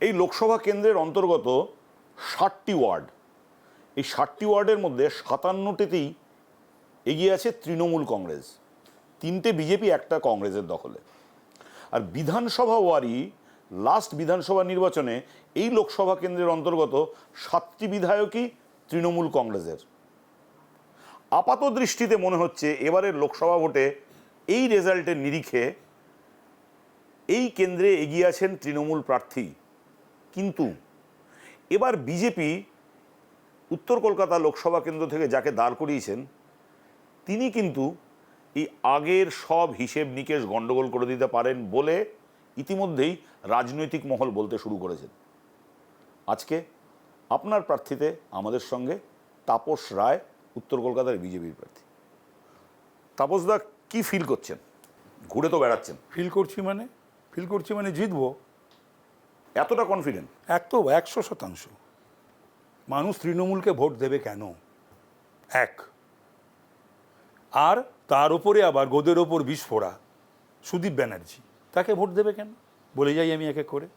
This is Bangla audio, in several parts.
এই লোকসভা কেন্দ্রের অন্তর্গত 60টি ওয়ার্ড, এই 60টি ওয়ার্ডের মধ্যে 57টিতেই এগিয়ে আছে তৃণমূল কংগ্রেস, 3টে বিজেপি, একটা কংগ্রেসের দখলে। আর বিধানসভা ওয়ারি লাস্ট বিধানসভা নির্বাচনে এই লোকসভা কেন্দ্রের অন্তর্গত 7টি বিধায়কই তৃণমূল কংগ্রেসের। আপাত দৃষ্টিতে মনে হচ্ছে এবারের লোকসভা ভোটে এই রেজাল্টের নিরিখে এই কেন্দ্রে এগিয়ে আছেন তৃণমূল প্রার্থী। কিন্তু এবার বিজেপি উত্তর কলকাতা লোকসভা কেন্দ্র থেকে যাকে দাঁড় করিয়েছেন তিনি কিন্তু এই আগের সব হিসেব নিকেশ গণ্ডগোল করে দিতে পারেন বলে ইতিমধ্যেই রাজনৈতিক মহল বলতে শুরু করেছেন। আজকে আপনার প্রার্থীতে আমাদের সঙ্গে তাপস রায়, উত্তর কলকাতার বিজেপির প্রার্থী। তাপসদা, কি ফিল করছেন? ঘুরে তো বেড়াচ্ছেন। ফিল করছি মানে জিতবো। এতটা কনফিডেন্ট? 100%। মানুষ তৃণমূলকে ভোট দেবে কেন? আর তার উপরে আবার গোদের ওপর বিস্ফোরা সুদীপ ব্যানার্জি, তাকে ভোট দেবে কেন? বলে যাই আমি এক এক করে।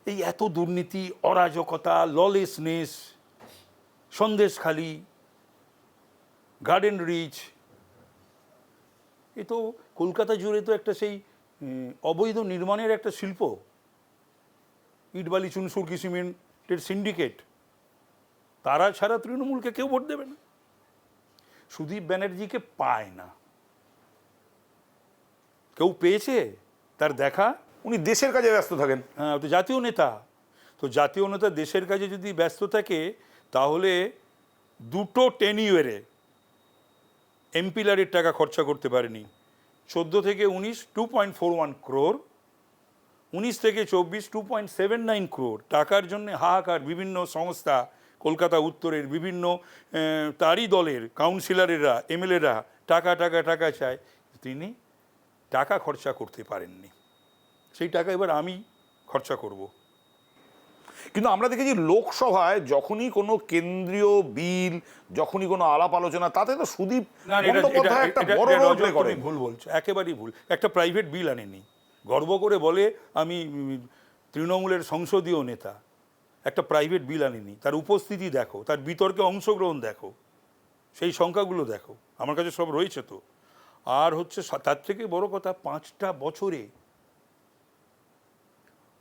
এই এত দুর্নীতি, অরাজকতা, ললেসনেস, সন্দেশখালি, গার্ডেন রিচ, এ তো কলকাতা জুড়ে তো একটা সেই অবৈধ নির্মাণের একটা শিল্প, ইটবালি চুনসুরকি সিমেন্টের সিন্ডিকেট। তারা ছাড়া তৃণমূলকে কেউ ভোট দেবে না। সুদীপ ব্যানার্জিকে পায় না। কেউ পেয়েছে তার দেখা? উনি দেশের কাজে ব্যস্ত থাকেন। হ্যাঁ, তো জাতীয় নেতা, দেশের কাজে যদি ব্যস্ত থাকে তাহলে 2টো টেনিওয়ারে এমপিলারের টাকা খরচা করতে পারেনি। 14 থেকে 19 2.41 crore, 19 থেকে 24 2.79 crore টাকার জন্য হাহাকার। বিভিন্ন সংস্থা, কলকাতা উত্তরের বিভিন্ন তারই দলের কাউন্সিলরেরা, এমএলএরা টাকা চায়। তিনি টাকা খরচা করতে পারেননি। সেই টাকা এবার আমি খরচা করব। কিন্তু আমরা দেখেছি লোকসভায় যখনই কোনো কেন্দ্রীয় বিল, যখনই কোনো আলাপ আলোচনা, তাতে তো সুদীপ বন্দ্যোপাধ্যায় একটা বড় রোল প্লে করেন। ভুল বলছো, একেবারেই ভুল। একটা প্রাইভেট বিল আনেনি, গর্ব করে বলে আমি তৃণমূলের সংসদীয় নেতা। একটা প্রাইভেট বিল আনেনি। তার উপস্থিতি দেখো, তার বিতর্কে অংশগ্রহণ দেখো, সেই সংখ্যাগুলো দেখো, আমার কাছে সব রয়েছে তো। আর হচ্ছে তার থেকে বড় কথা, 5টা বছরে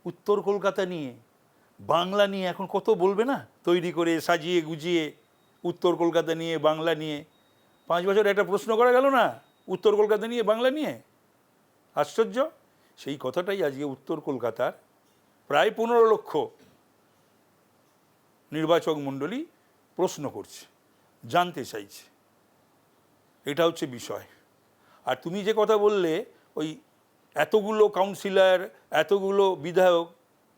উত্তর কলকাতা নিয়ে, বাংলা নিয়ে এখন কত বলবে না, তৈরি করে সাজিয়ে গুজিয়ে উত্তর কলকাতা নিয়ে, বাংলা নিয়ে। 5 বছর একটা প্রশ্ন করা গেল না উত্তর কলকাতা নিয়ে, বাংলা নিয়ে। আশ্চর্য। সেই কথাটাই আজকে উত্তর কলকাতার প্রায় 15 লক্ষ নির্বাচক মণ্ডলী প্রশ্ন করছে, জানতে চাইছে। এটা হচ্ছে বিষয়। আর তুমি যে কথা বললে, ওই এতগুলো কাউন্সিলর, এতগুলো বিধায়ক,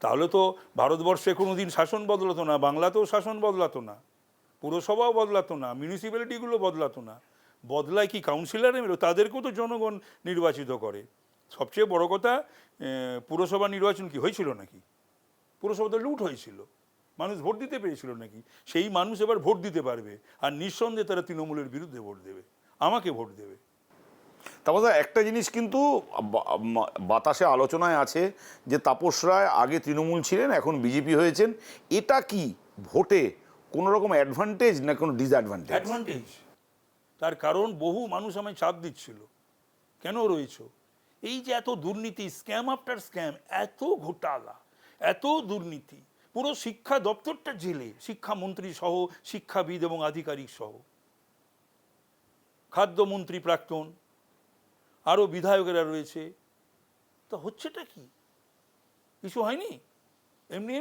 তাহলে তো ভারতবর্ষে কোনো দিন শাসন বদলাতো না, বাংলাতেও শাসন বদলাতো না, পুরসভাও বদলাতো না, মিউনিসিপ্যালিটিগুলো বদলাতো না। বদলায় কি কাউন্সিলর এমএলএ? তাদেরকেও তো জনগণ নির্বাচিত করে। সবচেয়ে বড় কথা, পুরসভা নির্বাচন কি হয়েছিল নাকি? পুরসভা তো লুট হয়েছিল, মানুষ ভোট দিতে পেরেছিল নাকি? সেই মানুষ এবার ভোট দিতে পারবে, আর নিঃসন্দেহে তারা তৃণমূলের বিরুদ্ধে ভোট দেবে, আমাকে ভোট দেবে। তাপস, একটা জিনিস কিন্তু বাতাসে আলোচনায় আছে যে তাপস রায় আগে তৃণমূল ছিলেন, এখন বিজেপি হয়েছেন। এটা কি ভোটে কোনো রকম অ্যাডভান্টেজ না কোনো ডিসঅ্যাডভান্টেজ? অ্যাডভান্টেজ। তার কারণ বহু মানুষ আমায় চাপ দিচ্ছিল, কেন রয়েছ? এই যে এত দুর্নীতি, স্ক্যাম আফটার স্ক্যাম, এত ঘোটালা, এত দুর্নীতি, পুরো শিক্ষা দপ্তরটা জেলে, শিক্ষামন্ত্রী সহ, শিক্ষাবিদ এবং আধিকারিক সহ, খাদ্যমন্ত্রী প্রাক্তন, আরও বিধায়কেরা রয়েছে। তা হচ্ছেটা কি? কিছু হয়নি। এমনি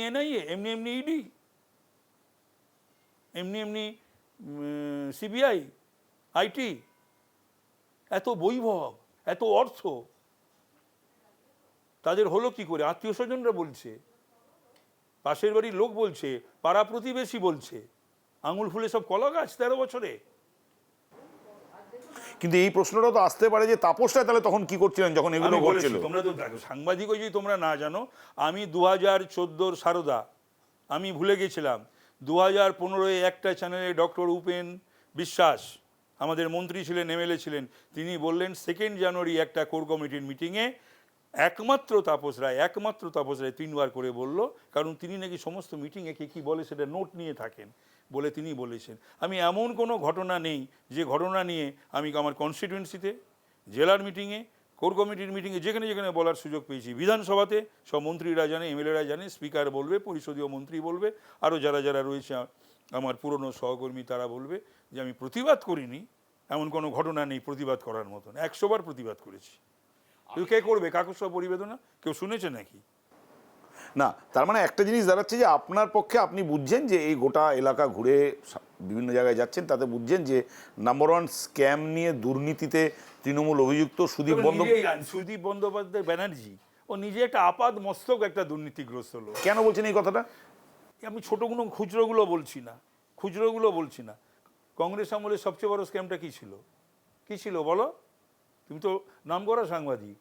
এনআইএ, এমনি ইডি, এমনি সিবিআই, আইটি, এত বৈভব, এত অর্থ, তাদের হলো কি করে? আত্মীয় স্বজনরা বলছে, পাশের বাড়ির লোক বলছে, পাড়া প্রতিবেশী বলছে। আঙুল ফুলে সব কলা গাছ 13 বছরে। কিন্তু এই প্রশ্নটা তো আসতে পারে যে তাপস রায় তাহলে তখন কি করছিলেন যখন এগুলো ঘটছিল? তোমরা তো দেখো, সাংবাদিক যদি তোমরা না জানো, আমি 2014 সারদা, আমি ভুলে গেছিলাম। 2015 একটা চ্যানেলে ডক্টর উপেন বিশ্বাস, আমাদের মন্ত্রী ছিলেন, এমএলএ ছিলেন, তিনি বললেন 2 জানুয়ারি একটা কোর কমিটির মিটিংয়ে একমাত্র তাপস রায় 3বার করে বলল, কারণ তিনি নাকি সমস্ত মিটিংয়ে কে কী বলে সেটা নোট নিয়ে থাকেন বলে তিনি বলেছেন। আমি এমন কোনো ঘটনা নেই যে ঘটনা নিয়ে আমি আমার কনস্টিটিউয়েন্সিতে, জেলার মিটিংয়ে, কোর কমিটির মিটিংয়ে, যেখানে যেখানে বলার সুযোগ পেয়েছি, বিধানসভাতে সব মন্ত্রীরা জানে, এমএলএরা জানে, স্পিকার বলবে, পরিষদীয় মন্ত্রী বলবে, আরও যারা যারা রয়েছে আমার পুরনো সহকর্মী তারা বলবে যে আমি প্রতিবাদ করিনি, এমন কোনো ঘটনা নেই প্রতিবাদ করার মতন। 100 বার প্রতিবাদ করেছি। কেউ কে করবে কাকস্য পরিবেদনা? কেউ শুনেছে নাকি? না, তার মানে একটা জিনিস দাঁড়াচ্ছে যে আপনার পক্ষে আপনি বুঝছেন যে এই গোটা এলাকা ঘুরে বিভিন্ন জায়গায় যাচ্ছেন, তাতে বুঝছেন যে নাম্বার ওয়ান স্ক্যাম নিয়ে দুর্নীতিতে তৃণমূল অভিযুক্ত সুদীপ বন্দ্যোপাধ্যায়। সুদীপ বন্দ্যোপাধ্যায় ব্যানার্জি ও নিজে একটা আপাদ মস্তক একটা দুর্নীতিগ্রস্ত লোক। কেন বলছেন এই কথাটা? আমি ছোটগুলো খুচরোগুলো বলছি না। কংগ্রেস আমলে সবচেয়ে বড় স্ক্যামটা কি ছিল বলো? তুমি তো নাম করা সাংবাদিক।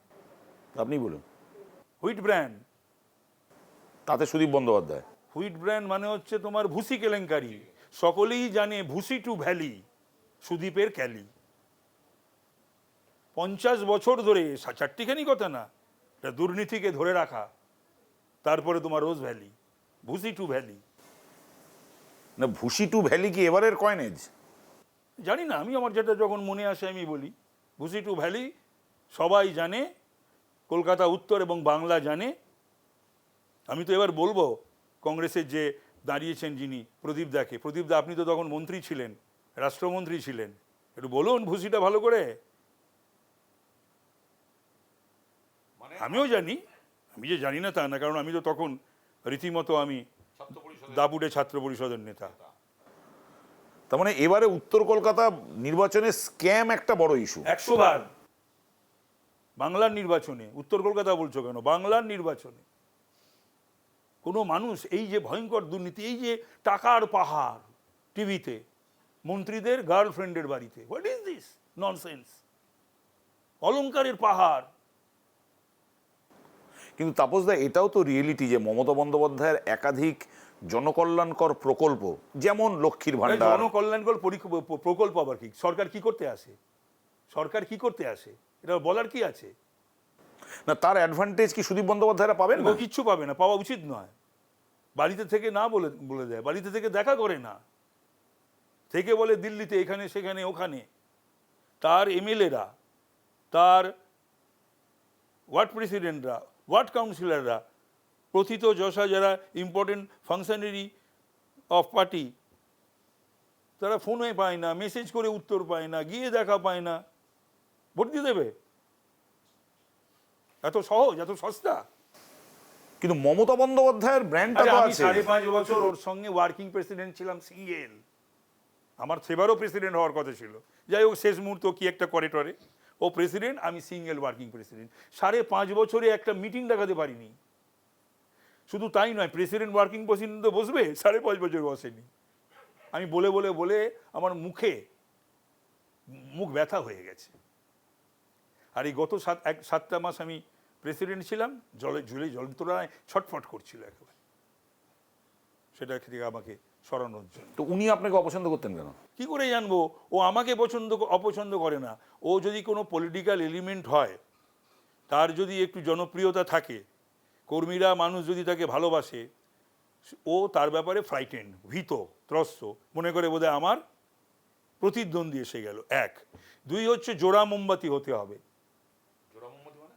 আপনি বলুন। Wheat brand. তাতে সুদীপ বন্দ্যোপাধ্যায়। হুইট ব্র্যান্ড মানে হচ্ছে তোমার ভুসি কেলেঙ্কারি। সকলেই জানে ভুসি টু ভ্যালি সুদীপের ক্যালি। 50 বছর ধরে, চারটিখানি কথা না, এটা দুর্নীতিকে ধরে রাখা। তারপরে তোমার রোজ ভ্যালি, ভুসি টু ভ্যালি। না, ভুসি টু ভ্যালি কি এবারের কয়েনেজ? জানি না, আমি আমার যেটা যখন মনে আসে আমি বলি। ভুসি টু ভ্যালি সবাই জানে, কলকাতা উত্তর এবং বাংলা জানে। আমি তো এবার বলবো কংগ্রেসের যে দাঁড়িয়েছেন যিনি, প্রদীপদা, আপনি তো তখন মন্ত্রী ছিলেন, রাষ্ট্রমন্ত্রী ছিলেন, একটু বলুন ভুসিটা ভালো করে। আমিও জানি, আমি যে জানি না তা না, কারণ আমি তো তখন রীতিমতো আমি দাপুটে ছাত্র পরিষদের নেতা। তার মানে এবারে উত্তর কলকাতা নির্বাচনে স্ক্যাম একটা বড় ইস্যু। 100 বার। বাংলার নির্বাচনে, উত্তর কলকাতা বলছো কেন? বাংলার নির্বাচনে কোনো মানুষ এই যে ভয়ঙ্কর দুর্নীতি, এই যে টাকার পাহাড় টিভিতে, মন্ত্রীদের গার্লফ্রেন্ডের বাড়িতে, হোয়াট ইজ দিস ননসেন্স? অলংকারের পাহাড়। কিন্তু তাপসদা, এটাও তো রিয়েলিটি যে মমতা বন্দ্যোপাধ্যায়ের একাধিক জনকল্যাণকর প্রকল্প, যেমন লক্ষ্মীর ভান্ডার। জনকল্যাণকর প্রকল্প আবার কি? সরকার কি করতে আসে? এটা বলার কি আছে? না, তার অ্যাডভান্টেজ কি সুদীপ বন্দ্যোপাধ্যায়রা পাবেন না? কিচ্ছু পাবে না, পাওয়া উচিত নয়। বাড়িতে থেকে না বলে দেয়, বাড়িতে থেকে দেখা করে না, থেকে বলে দিল্লিতে, এখানে সেখানে ওখানে। তার এমএলএরা, তার ওয়ার্ড প্রেসিডেন্টরা, ওয়ার্ড কাউন্সিলররা, প্রথিত যশা যারা ইম্পর্টেন্ট ফাংশনারি অফ পার্টি, তারা ফোনে পায় না, মেসেজ করে উত্তর পায় না, গিয়ে দেখা পায় না। ভোট দিয়ে দেবে? এত সহজ, এত সস্তা? কিন্তু মমতা বন্দ্যোপাধ্যায়ের ব্র্যান্ডটা তো আমি আছে। 5.5 বছর ওর সঙ্গে ওয়ার্কিং প্রেসিডেন্ট ছিলাম, সিঙ্গেল। আমার সেবারও প্রেসিডেন্ট হওয়ার কথা ছিল, যাই হোক শেষ মুহূর্ত কি একটা করে টরে, ও প্রেসিডেন্ট, আমি সিঙ্গেল ওয়ার্কিং প্রেসিডেন্ট। 5.5 বছরে একটা মিটিং ডাকাতে পারিনি। শুধু তাই নয়, প্রেসিডেন্ট ওয়ার্কিং প্রেসিডেন্ট তো বসবে, 5.5 বছর বসেনি। আমি বলে বলে বলে আমার মুখ ব্যথা হয়ে গেছে। আর এই গত 7টা মাস আমি প্রেসিডেন্ট ছিলাম, যন্ত্রণায় ছটফট করছিল একেবারে, সেটা থেকে আমাকে সরানোর জন্য। তো উনি আপনাকে অপছন্দ করতেন কেন? কি করে জানবো? ও আমাকে অপছন্দ করে না। ও যদি কোনো পলিটিক্যাল এলিমেন্ট হয়, তার যদি একটু জনপ্রিয়তা থাকে, কর্মীরা মানুষ যদি তাকে ভালোবাসে, ও তার ব্যাপারে ফ্রাইটেন্ড, ভীত, ত্রস্ত, মনে করে বোধহয় আমার প্রতিদ্বন্দ্বী এসে গেল। 1, 2 হচ্ছে জোড়া মোমবাতি হতে হবে।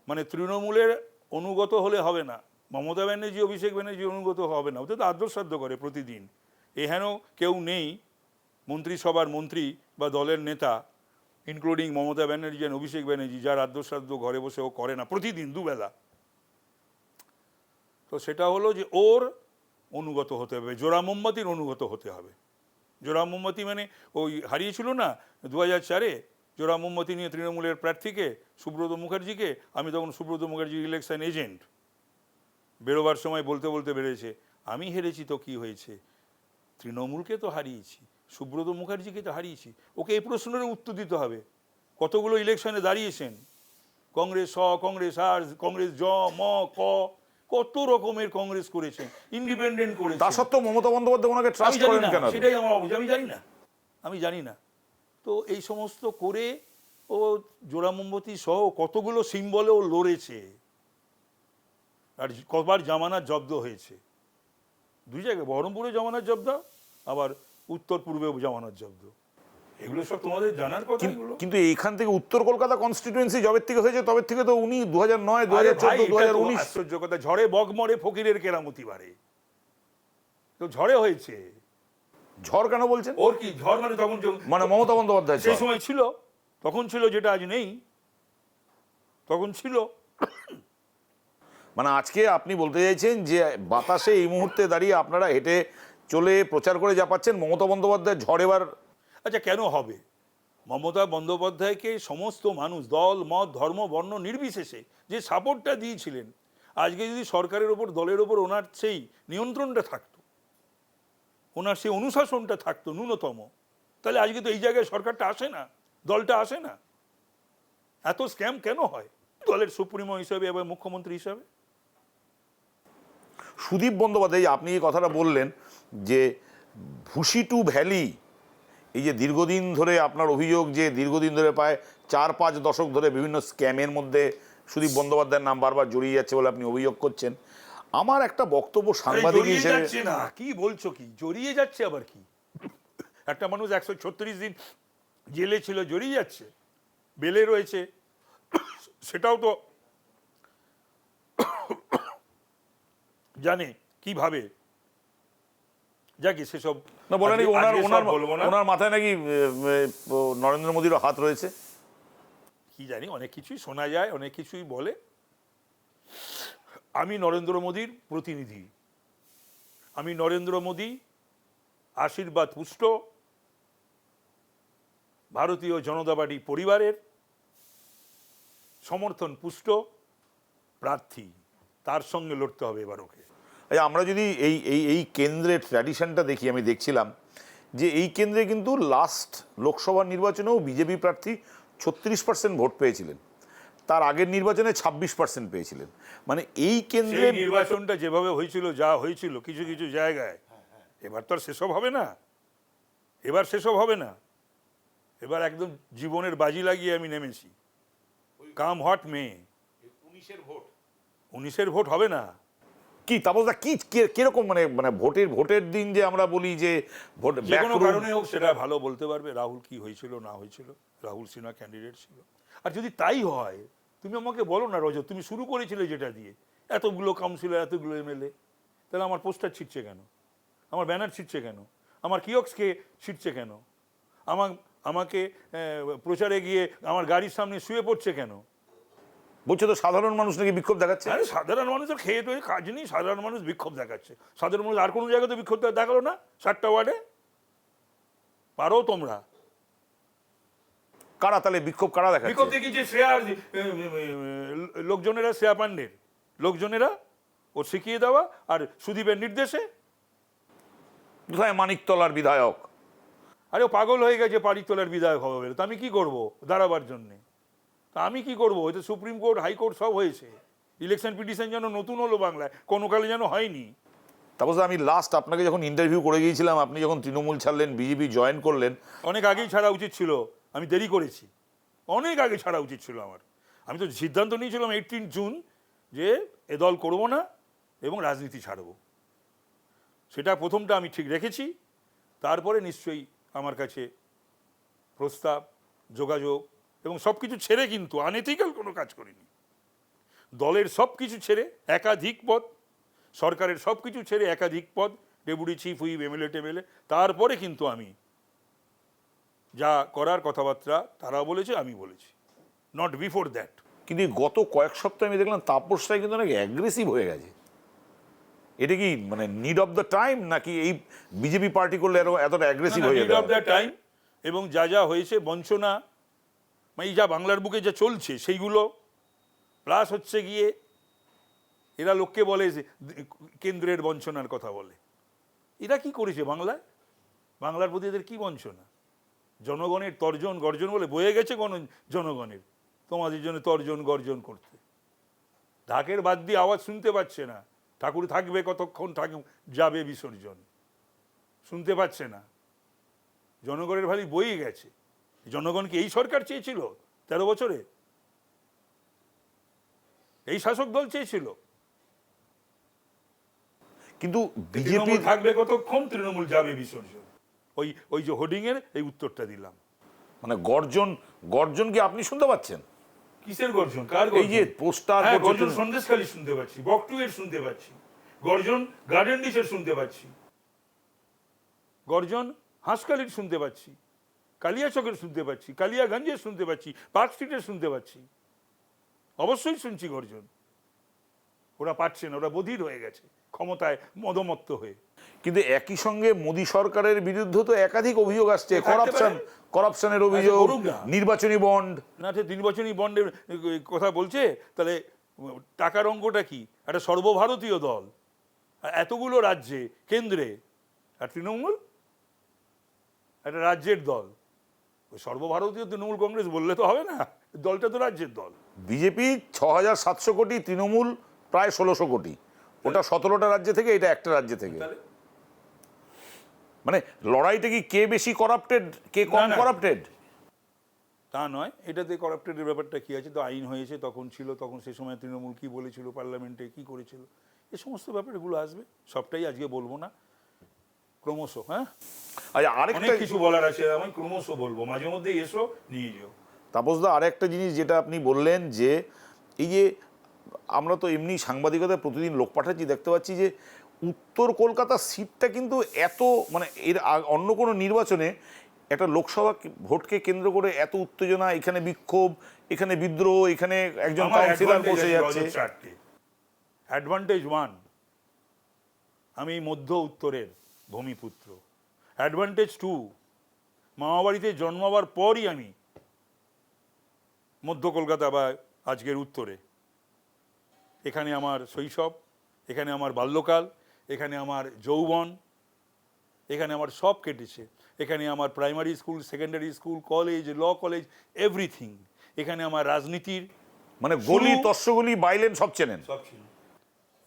মানে তৃণমূলের অনুগত হলে হবে না, মমতা ব্যানার্জি, অভিষেক ব্যানার্জি অনুগত হবে না। ওতে তো আদ্যশ্রাদ্ধ করে প্রতিদিন। এহেন কেউ নেই মন্ত্রিসভার মন্ত্রী বা দলের নেতা, ইনক্লুডিং মমতা ব্যানার্জি আর অভিষেক ব্যানার্জি, যার আদ্যশ্রাদ্ধ ঘরে বসে ও করে না প্রতিদিন 2 বেলা। তো সেটা হলো যে ওর অনুগত হতে হবে, জোড়া মোমবাতির অনুগত হতে হবে। জোড়া মোমবাতি মানে ওই হারিয়েছিল না 2004-এ জোড়া মোমবাতি নিয়ে তৃণমূলের প্রার্থীকে, সুব্রত মুখার্জিকে। আমি তখন সুব্রত মুখার্জির ইলেকশন এজেন্ট। বেরোবার সময় বলতে বলতে বেড়েছে, আমি হেরেছি তো কি হয়েছে, তৃণমূলকে তো হারিয়েছি, সুব্রত মুখার্জিকে তো হারিয়েছি। ওকে এই প্রশ্নের উত্তর দিতে হবে। কতগুলো ইলেকশনে দাঁড়িয়েছেন, কংগ্রেস কংগ্রেস আর, কংগ্রেস ম ক, কত রকমের কংগ্রেস করেছেন, ইন্ডিপেন্ডেন্ট করেছেন। তা সত্ত্বেও মমতা বন্দ্যোপাধ্যায় ওনাকে ট্রাস্ট করেন কেন? সেটাই আমার অবস্থা, আমি জানি না। তো এই সমস্ত করে ও জোড়া মোমবাতি সহ কতগুলো সিম্বলে ও লড়েছে। আর কবার জামানত জব্দ হয়েছে, দুই জায়গায়, বহরমপুরে জামানত জব্দ, আবার উত্তর পূর্বে জামানত জব্দ। এগুলো সব তোমাদের জানার কথা। এগুলো কিন্তু এইখান থেকে উত্তর কলকাতা কনস্টিটিউয়েন্সি জবের থেকে হয়েছে, তবে থেকে তো উনি 2009, আরে 2014, ভাই, এটা তো 2019 আশ্চর্য কথা। ঝড়ে বক মরে ফকিরের কেরামতি বাড়ে, তো ঝড়ে হয়েছে। ঝড় কেন বলছেন? ওর কি ঝড় মানে? তখন মানে মমতা বন্দ্যোপাধ্যায় সেই সময় ছিল, তখন ছিল, যেটা আজ নেই, তখন ছিল। মানে আজকে আপনি বলতে চাইছেন যে বাতাসে এই মুহূর্তে দাঁড়িয়ে আপনারা হেঁটে চলে প্রচার করে যা পাচ্ছেন, মমতা বন্দ্যোপাধ্যায় ঝড় এবার। আচ্ছা, কেন হবে? মমতা বন্দ্যোপাধ্যায়কে সমস্ত মানুষ, দল মত ধর্ম বর্ণ নির্বিশেষে যে সাপোর্টটা দিয়েছিলেন, আজকে যদি সরকারের ওপর, দলের ওপর ওনার সেই নিয়ন্ত্রণটা থাকতো, ওনার সেই অনুশাসনটা থাকতো ন্যূনতম, তাহলে আজকে তো এই জায়গায় সরকারটা আসে না, দলটা আসে না। এত স্ক্যাম কেন হয় দলের সুপ্রিমো হিসাবে এবং মুখ্যমন্ত্রী হিসাবে? সুদীপ বন্দ্যোপাধ্যায়, আপনি এই কথাটা বললেন যে ভুসি টু ভ্যালি, এই যে দীর্ঘদিন ধরে আপনার অভিযোগ যে দীর্ঘদিন ধরে প্রায় 4-5 দশক ধরে বিভিন্ন স্ক্যামের মধ্যে সুদীপ বন্দ্যোপাধ্যায়ের নাম বারবার জড়িয়ে যাচ্ছে বলে আপনি অভিযোগ করছেন। আমার একটা বক্তব্য সাংবাদিক হিসেবে, যাচ্ছে না, কি বলছো? কি জড়িয়ে যাচ্ছে? আবার কি? একটা মানুষ 136 দিন জেলে ছিল, জড়িয়ে যাচ্ছে? বেলে রয়েছে, সেটাও তো জানে কিভাবে। যাকে সেসব না বলে নাকি বলবো না, ওনার মাথায় নাকি নরেন্দ্র মোদীরও হাত রয়েছে। কি জানি, অনেক কিছুই শোনা যায়, অনেক কিছুই বলে। আমি নরেন্দ্র মোদীর প্রতিনিধি, আমি নরেন্দ্র মোদী আশীর্বাদ পুষ্ট ভারতীয় জনতা পার্টি পরিবারের সমর্থন পুষ্ট প্রার্থী, তার সঙ্গে লড়তে হবে এবার ওকে। আমরা যদি এই এই এই কেন্দ্রের ট্র্যাডিশনটা দেখি, আমি দেখছিলাম যে এই কেন্দ্রে কিন্তু লাস্ট লোকসভা নির্বাচনেও বিজেপি প্রার্থী 36% ভোট পেয়েছিলেন, তার আগের নির্বাচনে 26% পেয়েছিলেন। মানে এই কেন্দ্রে নির্বাচনটা যেভাবে হয়েছিল, যা হয়েছিল কিছু কিছু জায়গায়, এবার তো আর সেসব হবে না, এবার সেসব হবে না। এবার একদম জীবনের বাজি লাগিয়ে আমি নেমেছি, কাম হট মে। 19-এর ভোট হবে না। কি তাপসদা, কি কিরকম মানে মানে ভোটের দিন যে আমরা বলি যে ভোট যে কোনো কারণে হোক, সেটা ভালো বলতে পারবে রাহুল কি হয়েছিল না হয়েছিল, রাহুল সিনহা ক্যান্ডিডেট ছিল। আর যদি তাই হয়, তুমি আমাকে বলো না রজত, তুমি শুরু করেছিলে যেটা দিয়ে, এতগুলো কাউন্সিলর, এতগুলো এমএলএ, তাহলে আমার পোস্টার ছিটছে কেন? আমার ব্যানার ছিটছে কেন? আমার কিয়ক্সকে ছিটছে কেন? আমাকে প্রচারে গিয়ে আমার গাড়ির সামনে শুয়ে পড়ছে কেন? বলছে তো সাধারণ মানুষ নাকি বিক্ষোভ দেখাচ্ছে। আরে সাধারণ মানুষের খেয়ে তো কাজ নেই, সাধারণ মানুষ বিক্ষোভ দেখাচ্ছে। সাধারণ মানুষ আর কোনো জায়গাতে বিক্ষোভ দেখালো না? 7টা ওয়ার্ডে পারো তোমরা? কারা তাহলে বিক্ষোভ কারা দেখাচ্ছে? বিক্ষোভ দেখি যে শ্রেয়ার লোকজনেরা, শ্রেয়া পান্ডের লোকজনেরা ও শিখিয়ে দেওয়া, আর সুদীপের নির্দেশে। কোথায় মানিকতলার বিধায়ক? আরে ও পাগল হয়ে গেছে পানিকতলার বিধায়ক হবে বলে। তো আমি কি করবো দাঁড়াবার জন্যে? তা আমি কি করবো? হয়তো সুপ্রিম কোর্ট, হাইকোর্ট সব হয়েছে। ইলেকশন পিটিশন যেন নতুন হলো বাংলায়, কোনো কালে যেন হয়নি। তারপর আমি লাস্ট আপনাকে যখন ইন্টারভিউ করে গিয়েছিলাম, আপনি যখন তৃণমূল ছাড়লেন, বিজেপি জয়েন করলেন, অনেক আগেই ছাড়া উচিত ছিল, আমি দেরি করেছি, অনেক আগে ছাড়া উচিত ছিল আমার। আমি তো সিদ্ধান্ত নিয়েছিলাম 18 জুন যে এ দল করবো না এবং রাজনীতি ছাড়বো। সেটা প্রথমটা আমি ঠিক রেখেছি। তারপরে নিশ্চয়ই আমার কাছে প্রস্তাব, যোগাযোগ এবং সব কিছু ছেড়ে, কিন্তু আনএথিক্যাল কোনো কাজ করিনি। দলের সব কিছু ছেড়ে একাধিক পদ, সরকারের সব কিছু ছেড়ে একাধিক পদ, ডেপুটি চিফ হুইপ, এমএলএ টেমএলএ, তারপরে কিন্তু আমি যা করার কথাবার্তা তারা বলেছে, আমি বলেছি, নট বিফোর দ্যাট। কিন্তু গত কয়েক সপ্তাহে আমি দেখলাম তাপসটাই কিন্তু অনেক অ্যাগ্রেসিভ হয়ে গেছে। এটা কি মানে নিড অফ দ্য টাইম, নাকি এই বিজেপি পার্টি করলে এতটা অ্যাগ্রেসিভ হয়ে যেতে নিড অফ দ্য টাইম, এবং যা যা হয়েছে বঞ্চনা, মানে যা বাংলার বুকে যা চলছে সেইগুলো, প্লাস হচ্ছে গিয়ে এরা লোককে বলে যে কেন্দ্রের বঞ্চনার কথা বলে। এরা কি করেছে বাংলায়? বাংলার প্রতি এদের কি বঞ্চনা? জনগণের তর্জন গর্জন বলে বয়ে গেছে জনগণের, তোমাদের জন্য তর্জন গর্জন করতে। ঢাকের বাদ দিয়ে আওয়াজ শুনতে পাচ্ছে না, ঠাকুর থাকবে কতক্ষণ, যাবে বিসর্জন, শুনতে পাচ্ছে না। জনগণের ভালি বই গেছে। জনগণকে এই সরকার চেয়েছিল 13 বছরে? এই শাসক দল চেয়েছিল? কিন্তু তৃণমূল বিজেপি থাকবে কতক্ষণ, তৃণমূল যাবে বিসর্জন। ওই যে হোর্ডিং এর এই উত্তরটা দিলাম। মানে গর্জন, গর্জন কি আপনি শুনতে পাচ্ছেন? কিসের গর্জন? কার এই যে গর্জন? পোস্টার হ্যাঁ, গর্জন সন্দেশখালী শুনতে পাচ্ছি, বকটুয়ের শুনতে পাচ্ছি, গর্জন গার্ডেন ডিচের শুনতে পাচ্ছি, গর্জন হাঁসখালির শুনতে পাচ্ছি, কালিয়াচকের শুনতে পাচ্ছি, কালিয়াগঞ্জের শুনতে পাচ্ছি, পার্ক স্ট্রিটের শুনতে পাচ্ছি। অবশ্যই শুনছি গর্জন। ওরা পাচ্ছে না, ওরা বধির হয়ে গেছে ক্ষমতায় মদমত্ত হয়ে। কিন্তু একই সঙ্গে মোদী সরকারের বিরুদ্ধে তো একাধিক অভিযোগ আসছে, থাকতে পারে। করাপশনের অভিযোগ, করুক না। নির্বাচনী বন্ড। না, সে নির্বাচনী বন্ডের কথা বলছে, তাহলে টাকার অঙ্কটা কি? একটা সর্বভারতীয় দল, এতগুলো রাজ্যে, কেন্দ্রে, আর তৃণমূল একটা রাজ্যের দল। ওই সর্বভারতীয় তৃণমূল কংগ্রেস বললে তো হবে না, দলটা তো রাজ্যের দল। বিজেপি 6,700 কোটি, তৃণমূল প্রায় 1600 কোটি। ওটা 17টা রাজ্য থেকে, এটা একটা রাজ্য থেকে। মানে লড়াইটা কি কে বেশি করাপ্টেড, কে কম না। করাপ্টেড? তা নয়, এটাতে করাপ্টেডের ব্যাপারটা কি আছে? তো আইন হয়েছে, তখন ছিল, তখন সে সময় তৃণমূল কি বলেছিল, পার্লামেন্টে কি করেছিল, এই সমস্ত ব্যাপারগুলো আসবে। সবটাই আজকে বলবো না, ক্রমশ। হ্যাঁ, আচ্ছা, অনেক আরেকটা কিছু বলার আছে, আমি ক্রমশ বলবো, মাঝে মধ্যে এসো, নিয়ে যাও। তাপসদা, আরেকটা জিনিস যেটা আপনি বললেন, যে এই যে আমরা তো এমনি সাংবাদিকতায় প্রতিদিন লোক পাঠাচ্ছি, দেখতে পাচ্ছি যে উত্তর কলকাতা সিটটা কিন্তু এত, মানে এর অন্য কোনো নির্বাচনে একটা লোকসভা ভোটকে কেন্দ্র করে এত উত্তেজনা, এখানে বিক্ষোভ, এখানে বিদ্রোহ, এখানে একজন কাউন্সিলর বসে যাচ্ছে। অ্যাডভান্টেজ 1, আমি মধ্য উত্তরের ভূমিপুত্র। অ্যাডভান্টেজ 2, মামাবাড়িতে জন্মাবার পরই আমি মধ্য কলকাতা বা আজকের উত্তরে। এখানে আমার শৈশব, এখানে আমার বাল্যকাল, এখানে আমার যৌবন, এখানে আমার সব কেটেছে। এখানে আমার primary school, secondary school, college, law college, everything. এখানে আমার রাজনীতির, মানে গলি তস্যগলি বাইলেন সব চেনেন। সব ছিল।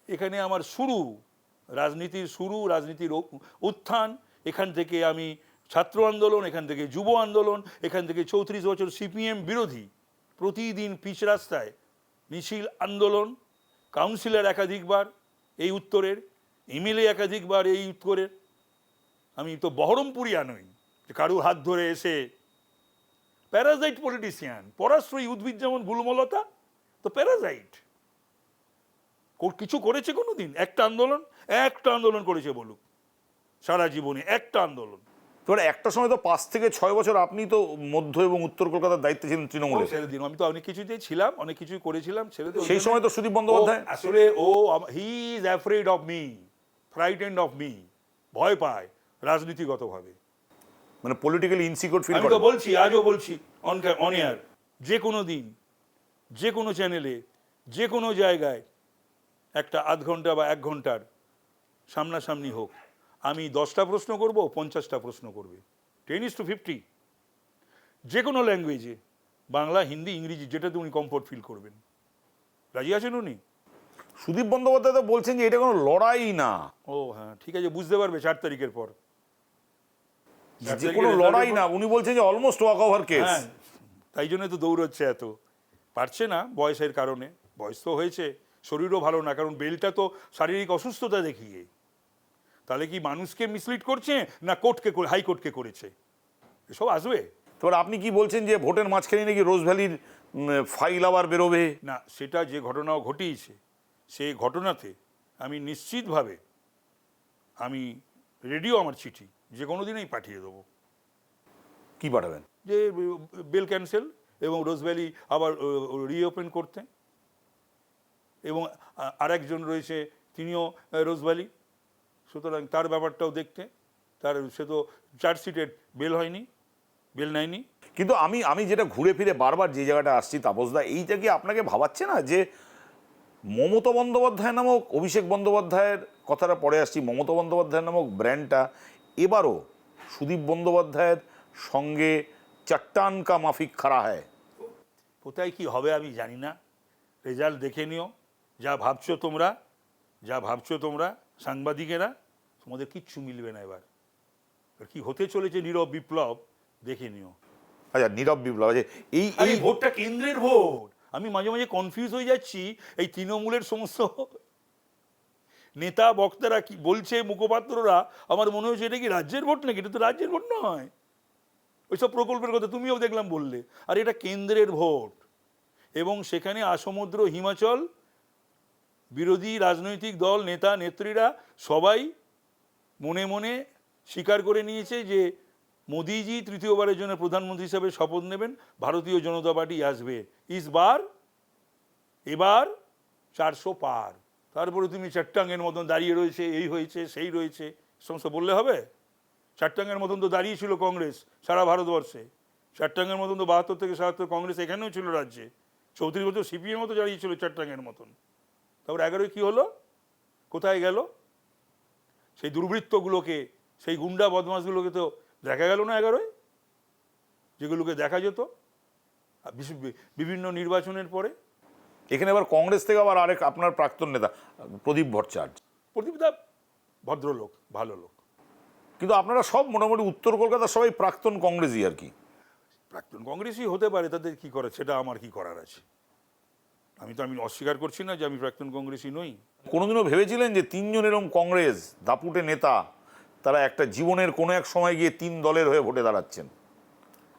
এখানে আমার শুরু, রাজনীতির শুরু, রাজনীতির উত্থান। এখান থেকে আমি ছাত্র আন্দোলন, এখান থেকে যুব আন্দোলন, এখান থেকে 34 বছর সিপিএম বিরোধী, প্রতিদিন পিচ রাস্তায় মিছিল, আন্দোলন, কাউন্সিলর একাধিকবার এই উত্তরের, এমএলএ একাধিকবার এই উত্তরের। আমি তো বহরমপুরিয়া নই যে কারুর হাত ধরে এসে প্যারাজাইট পলিটিশিয়ান। পরাশ্রয়ী উদ্ভিদ যেমন গুলমলতা, তো প্যারাজাইট। কিছু করেছে কোনো দিন? একটা আন্দোলন করেছে বলুক সারা জীবনে, একটা আন্দোলন। তোর একটা সময় তো 5 থেকে 6 বছর আপনি তো মধ্য এবং উত্তর কলকাতার দায়িত্বে ছিলেন তৃণমূলের। ছেড়ে দিন, আমি তো অনেক কিছুতেই ছিলাম, অনেক কিছুই করেছিলাম, ছেড়ে দিন। সেই সময় তো সুদীপ বন্দ্যোপাধ্যায় আসলে he is afraid of me, frightened of me, ভয় পায় রাজনীতিগতভাবে। মানে পলিটিক্যালি ইনসিকিউর ফিল আমি করে। তো বলছি, আজও বলছি অন এয়ার, যে কোনো দিন, যে কোনো চ্যানেলে, যে কোনো জায়গায় একটা আধ ঘন্টা বা 1 ঘন্টার সামনাসামনি হোক, আমি 10টা প্রশ্ন করব, 50টা প্রশ্ন করবে, 10:50, যে কোনো ল্যাঙ্গুয়েজে, বাংলা, হিন্দি, ইংরেজি, যেটাতে উনি কমফোর্ট ফিল করবেন। রাজি আছেন উনি? সুদীপ বন্দ্যোপাধ্যায় তো বলছেন যে এটা কোনো লড়াই না। ও হ্যাঁ, ঠিক আছে, বুঝতে পারবে 4 তারিখের পর। যে কোনো লড়াই না, উনি বলছেন যে অলমোস্ট ওয়াক ওভার কেস। হ্যাঁ, তাই জন্য তো দৌড়চ্ছে এত। পারছে না বয়সের কারণে, বয়স তো হয়েছে, শরীরও ভালো না, কারণ বেলটা তো শারীরিক অসুস্থতা দেখিয়ে। তাহলে কি মানুষকে মিসলিড করছে, না কোর্টকে, হাইকোর্টকে করেছে? এসব আসবে। তারপর আপনি কি বলছেন যে ভোটের মাঝখানে নাকি রোজ ভ্যালির ফাইল আবার বেরোবে? না, সেটা যে ঘটনাও ঘটিয়েছে, সেই ঘটনাতে আমি নিশ্চিতভাবে, আমি রেডিও আমার চিঠি যে কোনো দিনেই পাঠিয়ে দেবো, কি পাঠাবেন? যে বেল ক্যান্সেল এবং রোজ ভ্যালি আবার রিওপেন করতে। এবং আরেকজন রয়েছে, তিনিও রোজ ভ্যালি, সুতরাং তার ব্যাপারটাও দেখতে। সে তো চার্জশিটের বেল হয়নি, বেল নেয়নি। কিন্তু আমি যেটা ঘুরে ফিরে বারবার যে জায়গাটা আসছি, তাপসদা, এইটা কি আপনাকে ভাবাচ্ছে না যে মমতা বন্দ্যোপাধ্যায় নামক, অভিষেক বন্দ্যোপাধ্যায়ের কথাটা পরে আসছি, মমতা বন্দ্যোপাধ্যায় নামক ব্র্যান্ডটা এবারও সুদীপ বন্দ্যোপাধ্যায়ের সঙ্গে চট্টান কা মাফিক খাড়া হয়? কোথায় কি হবে আমি জানি না, রেজাল্ট দেখে নিও। যা ভাবছো তোমরা সাংবাদিকেরা, তোমাদের কিচ্ছু মিলবে না। এবার কি হতে চলেছে নীরব বিপ্লব, দেখে নিও। আচ্ছা, নীরব বিপ্লব, এই ভোটটা কেন্দ্রের ভোট। আমি মাঝে মাঝে কনফিউজ হয়ে যাচ্ছি, এই তৃণমূলের সমস্ত নেতা বক্তারা কি বলছে, মুখপাত্ররা, আমার মনে হচ্ছে এটা কি রাজ্যের ভোট নাকি? এটা তো রাজ্যের ভোট নয়। ওইসব প্রকল্পের কথা তুমিও দেখলাম বললে, আর এটা কেন্দ্রের ভোট। এবং সেখানে আসমুদ্র হিমাচল বিরোধী রাজনৈতিক দল, নেতা নেত্রীরা সবাই মনে মনে স্বীকার করে নিয়েছে যে মোদিজি তৃতীয়বারের জন্য প্রধানমন্ত্রী হিসাবে শপথ নেবেন, ভারতীয় জনতা পার্টি আসবে। এবার 400 পার। তারপরে তুমি চারটাঙ্গের মতন দাঁড়িয়ে রয়েছে, এই হয়েছে সেই রয়েছে, সমস্ত বললে হবে? চারটাঙ্গের মতন তো দাঁড়িয়েছিল কংগ্রেস সারা ভারতবর্ষে। চারটাঙ্গের মতন তো 72 থেকে 77 কংগ্রেস এখানেও ছিল রাজ্যে। 34 বছর সিপিএম মতো দাঁড়িয়েছিল চারটাঙ্গের মতন। তারপর 11 কি হলো? কোথায় গেল? সেই দুর্বৃত্তগুলোকে, সেই গুন্ডা বদমাশগুলোকে তো দেখা গেল না 11, যেগুলোকে দেখা যেত বিভিন্ন নির্বাচনের পরে। এখানে আবার কংগ্রেস থেকে আবার আরেক আপনার প্রাক্তন নেতা প্রদীপ ভট্টাচার্য। প্রদীপদা ভদ্রলোক, ভালো লোক। কিন্তু আপনারা সব মোটামুটি উত্তর কলকাতার সবাই প্রাক্তন কংগ্রেসই আর কি। প্রাক্তন কংগ্রেসই হতে পারে, তাদের কি করার, সেটা আমার কি করার আছে? আমি অস্বীকার করছি না যে আমি প্রাক্তন কংগ্রেসই নই। কোনোদিনও ভেবেছিলেন যে 3 জন এরকম কংগ্রেস দাপুটে নেতা তারা একটা জীবনের কোনো এক সময় গিয়ে 3 দলের হয়ে ভোটে দাঁড়াচ্ছেন?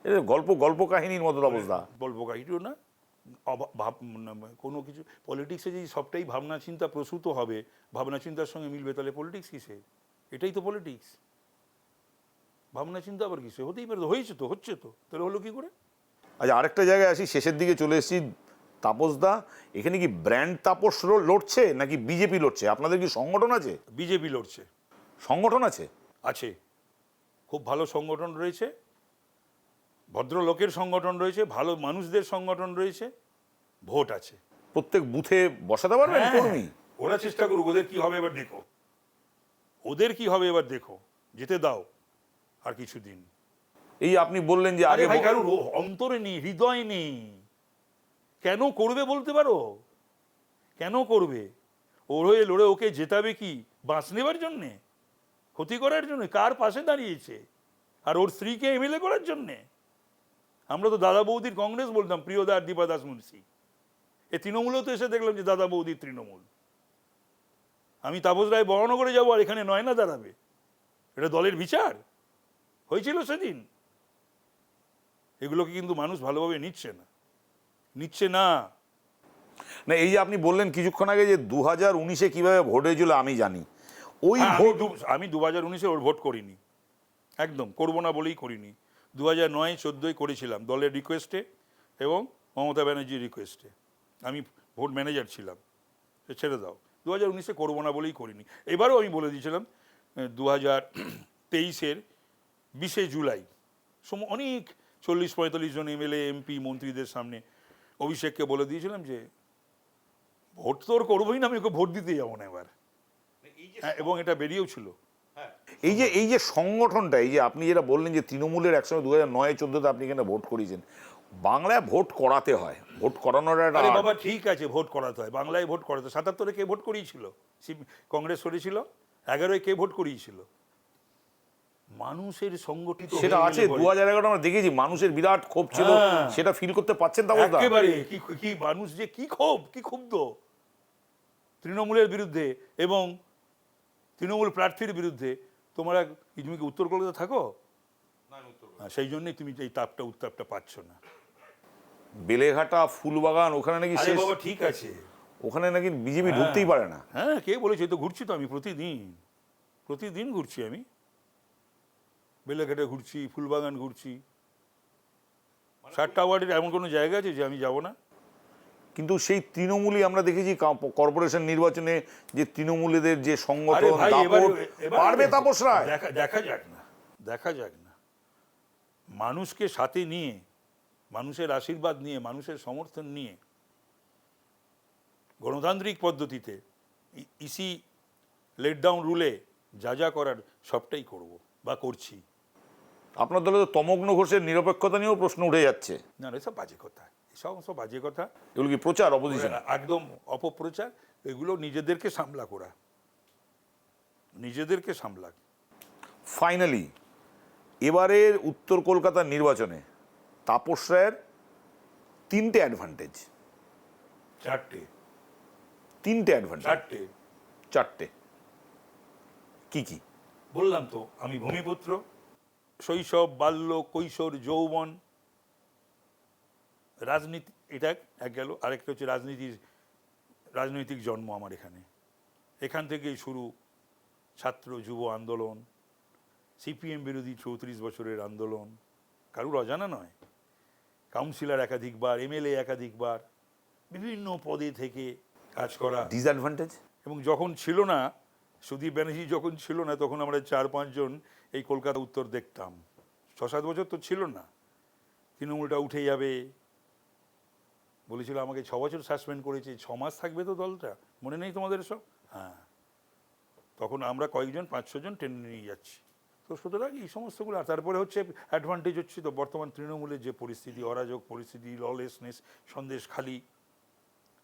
এটা গল্প কাহিনীর মতো অবস্থা। বলবো কাহিনীও না, কোনো কিছু পলিটিক্সে যদি সবটাই ভাবনা চিন্তা প্রসূত হবে, ভাবনা চিন্তার সঙ্গে মিলবে, তাহলে পলিটিক্স কিসে? এটাই তো পলিটিক্স। ভাবনা চিন্তা আবার কিসে? হতেই পারে, হয়েছে তো, হচ্ছে তো, তাহলে হলো কি করে? আচ্ছা, আরেকটা জায়গায় আসি, শেষের দিকে চলে এসেছি। তাপসদা, এখানে কি ব্র্যান্ড তাপস লড়ছে নাকি বিজেপি লড়ছে? আপনাদের কি সংগঠন আছে? বিজেপি লড়ছে। সংগঠন আছে? আছে, খুব ভালো সংগঠন রয়েছে, ভদ্রলোকের সংগঠন রয়েছে, ভালো মানুষদের সংগঠন রয়েছে, ভোট আছে। প্রত্যেক বুথে বসাতে পারবেন কর্মী? ওরা চেষ্টা করুক, ওদের কি হবে এবার দেখো, ওদের কি হবে এবার দেখো, যেতে দাও আর কিছুদিন। এই আপনি বললেন যে আরে আগে ভাই, কারোর অন্তরে নেই, হৃদয় নেই, কেন করবে বলতে পারো? কেন করবে? ওর হয়ে লড়ে ওকে জেতাবে কি বাঁশ নেবার জন্যে, ক্ষতি করার জন্য? কার পাশে দাঁড়িয়েছে? আর ওর স্ত্রীকে এমএলএ করার জন্যে? আমরা তো দাদা বৌদির কংগ্রেস বলতাম, প্রিয়দা আর দীপা দাস মুন্সি। এ তৃণমূলেও তো এসে দেখলাম যে দাদা বৌদির তৃণমূল। আমি তাপস রায় বরানগরে যাবো আর এখানে নয় না দাঁড়াবে? এটা দলের বিচার হয়েছিল সেদিন? এগুলোকে কিন্তু মানুষ ভালোভাবে নিচ্ছে না। না, এই যে আপনি বললেন কিছুক্ষণ আগে যে 2019-এ কিভাবে ভোট হয়েছিল আমি জানি। ওই ভোট আমি 2019-এ ওর ভোট করিনি, একদম করবো না বলেই করিনি। 2009-14 করেছিলাম দলের রিকোয়েস্টে এবং মমতা ব্যানার্জির রিকোয়েস্টে। আমি ভোট ম্যানেজার ছিলাম, ছেড়ে দাও। 2019-এ করবো না বলেই করিনি। এবারও আমি বলে দিয়েছিলাম 2023-এর 20শে জুলাই অনেক 40-45 জন এমএলএ এমপি মন্ত্রীদের সামনে অভিষেককে বলে দিয়েছিলাম যে ভোট তো ওর করবোই না, আমি ওকে ভোট দিতে যাবো না এবার। এবং এটা বেরিয়েও ছিল। এই যে সংগঠনটা, এই যে আপনি যেটা বললেন যে তৃণমূলের একসময় 2009-14-তে আপনি এখানে ভোট করিয়েছেন, বাংলায় ভোট করাতে হয়, ভোট করানোর একটা আরে বাবা ঠিক আছে, ভোট করাতে হয়, বাংলায় ভোট করাতে হয়। 77-এ কে ভোট করিয়েছিল? কংগ্রেস করেছিল। 11-এ কে ভোট করিয়েছিল? মানুষের সংগঠিত সেটা আছে। 2011 আমরা দেখেছি মানুষের বিরাট ক্ষোভ ছিল, সেটা ফিল করতে পারছেন? তাপসদা একেবারে কি মানুষ যে কি ক্ষোভ, কি ক্ষুব্ধ তৃণমূলের বিরুদ্ধে এবং তৃণমূল প্রার্থীর বিরুদ্ধে। তুমি কি উত্তর কলকাতা থাকো? সেই জন্যই তুমি এই উত্তাপটা পাচ্ছ না। বেলেঘাটা, ফুলবাগান, ওখানে নাকি শেষ, বাবা ঠিক আছে, ওখানে নাকি বিজেপি ঢুকতেই পারে না। হ্যাঁ, কে বলেছে? তো ঘুরছি তো আমি, প্রতিদিন ঘুরছি আমি, বেলেঘাটে ঘুরছি, ফুলবাগান ঘুরছি। 7টা ওয়ার্ডের এমন কোনো জায়গা আছে যে আমি যাব না? কিন্তু সেই তৃণমূলই আমরা দেখেছি কর্পোরেশন নির্বাচনে যে তৃণমূলীদের যে সংগঠন, পারবে তাপস রায়? দেখা যাক না। মানুষকে সাথে নিয়ে, মানুষের আশীর্বাদ নিয়ে, মানুষের সমর্থন নিয়ে, গণতান্ত্রিক পদ্ধতিতে, ইসি লেট ডাউন রুলে যা করার সবটাই করব বা করছি। আপনার দলে তো তমগ্ন ঘোষের নিরপেক্ষতা নিয়েও প্রশ্ন উঠে যাচ্ছে। না, এসব বাজে কথা, সব বাজে কথা। এগুলো কি প্রচার, অপোজিশন? একদম অপপ্রচার। এগুলো নিজেদেরকে সামলাক। ফাইনালি এবারের উত্তর কলকাতার নির্বাচনে তাপস রায়ের 3টে অ্যাডভান্টেজ। 4টে। 3টে অ্যাডভান্টেজ? 4টে। 4টে। কি কি? বললাম তো আমি ভূমিপুত্র, শৈশব, বাল্য, কৈশোর, যৌবন, রাজনীতি, এটা এক গেল। আরেকটা হচ্ছে রাজনৈতিক জন্ম আমার এখানে। এখান থেকেই শুরু ছাত্র যুব আন্দোলন, সিপিএম বিরোধী 34 বছরের আন্দোলন, কারুর অজানা নয়। কাউন্সিলর একাধিকবার, এমএলএ একাধিকবার, বিভিন্ন পদে থেকে কাজ করা। ডিসঅ্যাডভান্টেজ? এবং যখন ছিল না, সুদীপ ব্যানার্জি যখন ছিল না, তখন আমরা 4-5 জন এই কলকাতা উত্তর দেখতাম। 6-7 বছর তো ছিল না, তৃণমূলটা উঠে যাবে বলেছিল। আমাকে 6 বছর সাসপেন্ড করেছে, 6 মাস থাকবে তো দলটা, মনে নেই তোমাদের সব? হ্যাঁ, তখন আমরা কয়েকজন 5-6 জন টেনে নিয়ে যাচ্ছি। তো সুতরাং এই সমস্তগুলো। আর তারপরে হচ্ছে অ্যাডভান্টেজ হচ্ছে তো বর্তমান তৃণমূলের যে পরিস্থিতি, অরাজক পরিস্থিতি, ললেসনেস, সন্দেশখালি,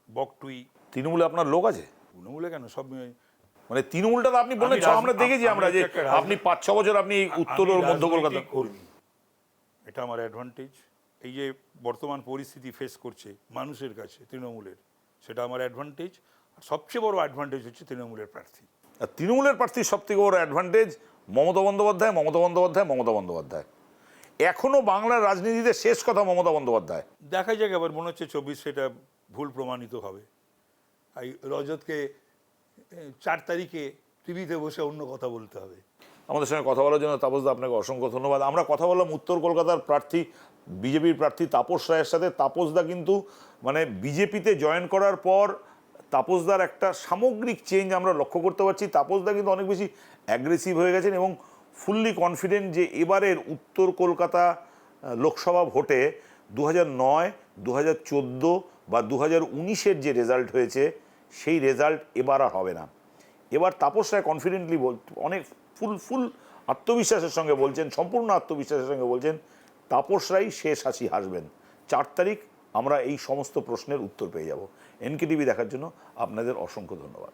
বকটুই। তৃণমূলে আপনার লোক আছে? তৃণমূলে কেন, সব মানে তৃণমূলটা তো আপনি বললেন আমরা দেখেছি আমরা যে আপনি 5-6 বছর আপনি উত্তর ও মধ্য কলকাতা কর্মী, এটা আমার অ্যাডভান্টেজ। এই যে বর্তমান পরিস্থিতি ফেস করছে মানুষের কাছে তৃণমূলের, সেটা আমার অ্যাডভান্টেজ। আর সবচেয়ে বড় অ্যাডভান্টেজ হচ্ছে তৃণমূলের প্রার্থী। আর তৃণমূলের প্রার্থীর সব থেকে বড় অ্যাডভান্টেজ মমতা বন্দ্যোপাধ্যায়, মমতা বন্দ্যোপাধ্যায়, মমতা বন্দ্যোপাধ্যায়। এখনো বাংলার রাজনীতিতে শেষ কথা মমতা বন্দ্যোপাধ্যায়। দেখা যাক, আবার মনে হচ্ছে 24 সেটা ভুল প্রমাণিত হবে। এই রজতকে 4 তারিখে টিভিতে বসে অন্য কথা বলতে হবে। আমাদের সঙ্গে কথা বলার জন্য তাপসদা আপনাকে অসংখ্য ধন্যবাদ। আমরা কথা বললাম উত্তর কলকাতার প্রার্থী, বিজেপির প্রার্থী তাপস রায়ের সাথে। তাপসদা কিন্তু মানে বিজেপিতে জয়েন করার পর তাপসদার একটা সামগ্রিক চেঞ্জ আমরা লক্ষ্য করতে পারছি। তাপসদা কিন্তু অনেক বেশি অ্যাগ্রেসিভ হয়ে গেছেন এবং ফুললি কনফিডেন্ট যে এবারের উত্তর কলকাতা লোকসভা ভোটে 2009, 2014 বা 2019-এর যে রেজাল্ট হয়েছে সেই রেজাল্ট এবার আর হবে না। এবার তাপস রায় কনফিডেন্টলি অনেক ফুল আত্মবিশ্বাসের সঙ্গে বলছেন, সম্পূর্ণ আত্মবিশ্বাসের সঙ্গে বলছেন তাপস রায় শেষ হাসি হাসবেন। 4 তারিখ আমরা এই সমস্ত প্রশ্নের উত্তর পেয়ে যাব। এনকেটিভি দেখার জন্য আপনাদের অসংখ্য ধন্যবাদ।